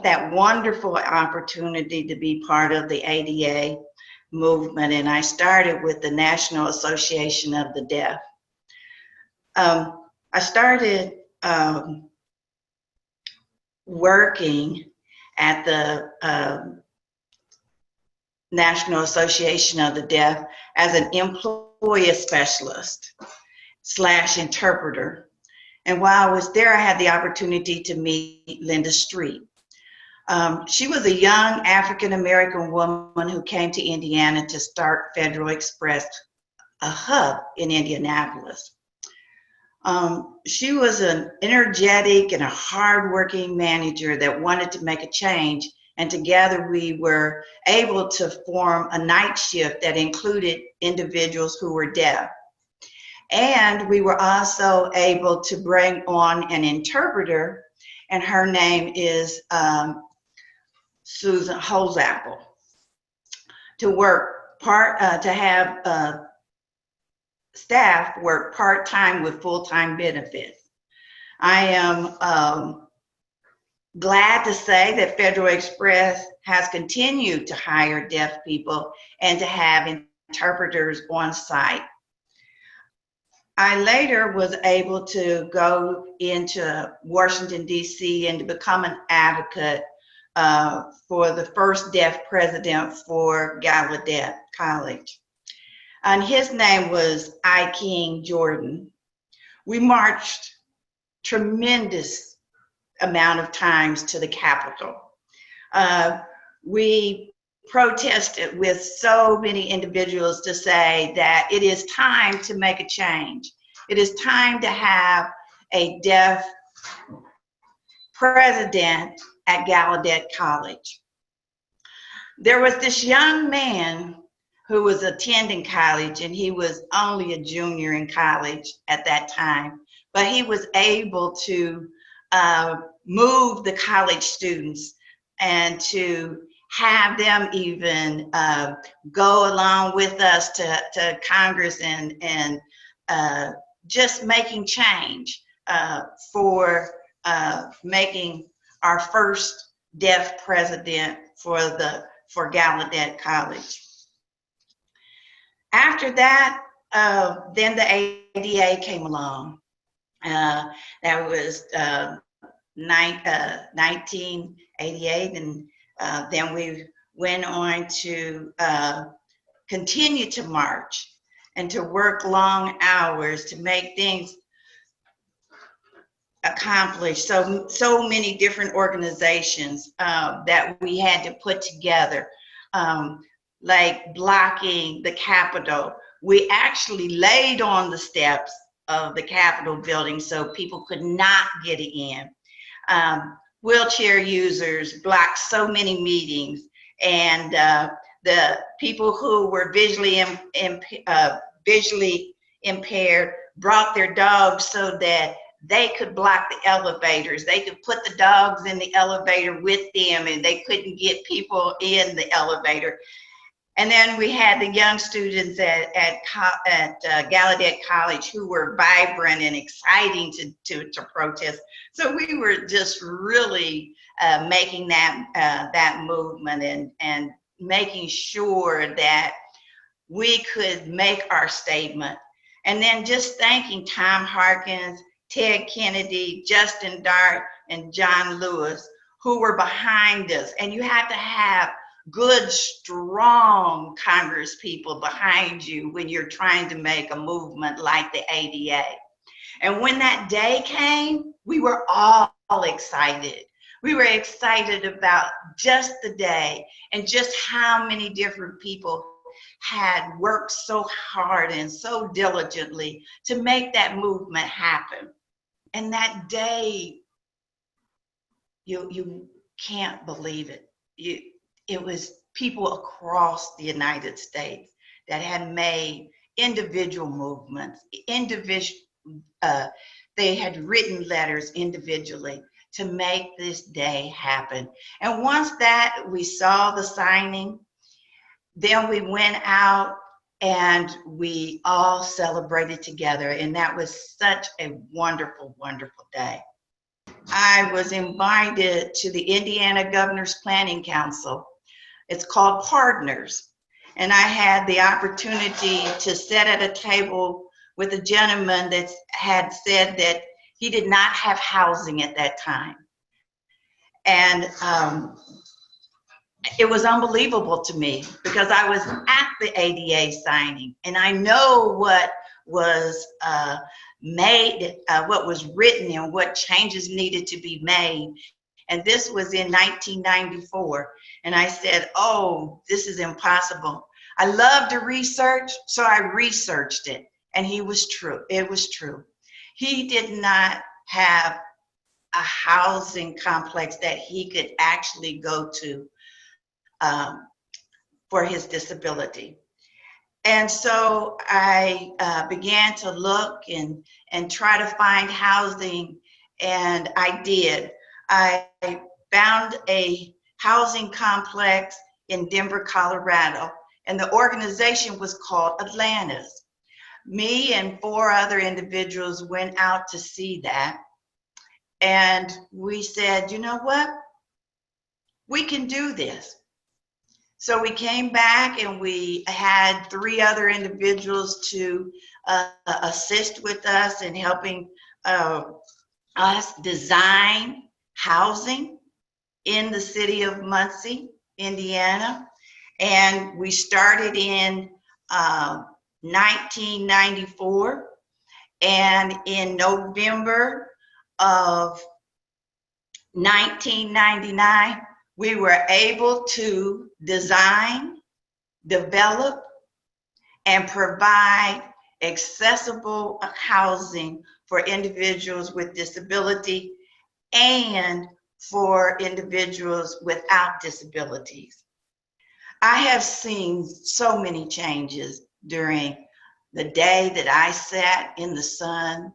that wonderful opportunity to be part of the ADA movement, and I started with the National Association of the Deaf. I started working at the National Association of the Deaf as an employee specialist / interpreter. And while I was there, I had the opportunity to meet Linda Street. She was a young African-American woman who came to Indiana to start Federal Express, a hub in Indianapolis. She was an energetic and a hardworking manager that wanted to make a change, and together we were able to form a night shift that included individuals who were deaf. And we were also able to bring on an interpreter, and her name is Susan Holzapple, to have staff work part-time with full-time benefits. I am glad to say that Federal Express has continued to hire deaf people and to have interpreters on site. I later was able to go into Washington, D.C. and to become an advocate for the first deaf president for Gallaudet College. And his name was I. King Jordan. We marched tremendous amount of times to the Capitol. We protested with so many individuals to say that it is time to make a change. It is time to have a deaf president at Gallaudet College. There was this young man who was attending college, and he was only a junior in college at that time, but he was able to move the college students and to have them even go along with us to Congress and just making change for making our first deaf president for Gallaudet College. After that, then the ADA came along. That was 1988, and then we went on to continue to march and to work long hours to make things accomplished. So many different organizations that we had to put together, like blocking the Capitol. We actually laid on the steps of the Capitol building so people could not get in. Wheelchair users blocked so many meetings, and the people who were visually impaired brought their dogs so that they could block the elevators. They could put the dogs in the elevator with them, and they couldn't get people in the elevator. And then we had the young students at Gallaudet College who were vibrant and exciting to protest. So we were just really making that movement and making sure that we could make our statement. And then just thanking Tom Harkins, Ted Kennedy, Justin Dart, and John Lewis, who were behind us. And you have to have good, strong Congress people behind you when you're trying to make a movement like the ADA. And when that day came, we were all excited. We were excited about just the day and just how many different people had worked so hard and so diligently to make that movement happen. And that day, you can't believe it. It was people across the United States that had made individual movements, they had written letters individually to make this day happen. And once that we saw the signing, then we went out and we all celebrated together. And that was such a wonderful, wonderful day. I was invited to the Indiana Governor's Planning Council. It's called Partners. And I had the opportunity to sit at a table with a gentleman that had said that he did not have housing at that time. And it was unbelievable to me because I was at the ADA signing and I know what was made, what was written and what changes needed to be made. And this was in 1994. And I said, oh, this is impossible. I love to research, so I researched it. And he was true. It was true. He did not have a housing complex that he could actually go to for his disability. And so I began to look and try to find housing, and I did. I found a housing complex in Denver, Colorado, and the organization was called Atlantis. Me and 4 other individuals went out to see that, and we said, you know what? We can do this. So we came back and we had 3 other individuals to assist with us in helping us design housing in the city of Muncie, Indiana. And we started in 1994. And in November of 1999, we were able to design, develop, and provide accessible housing for individuals with disability and for individuals without disabilities. I have seen so many changes during the day that I sat in the sun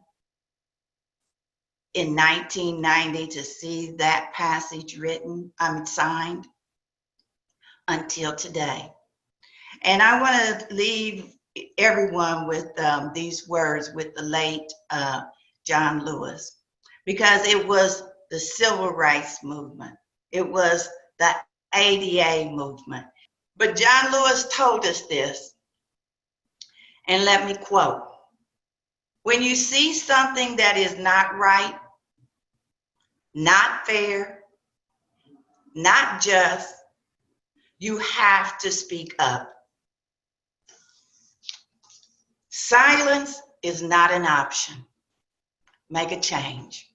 in 1990 to see that passage signed until today. And I want to leave everyone with these words with the late John Lewis, because it was the civil rights movement. It was the ADA movement. But John Lewis told us this, and let me quote, when you see something that is not right, not fair, not just, you have to speak up. Silence is not an option. Make a change.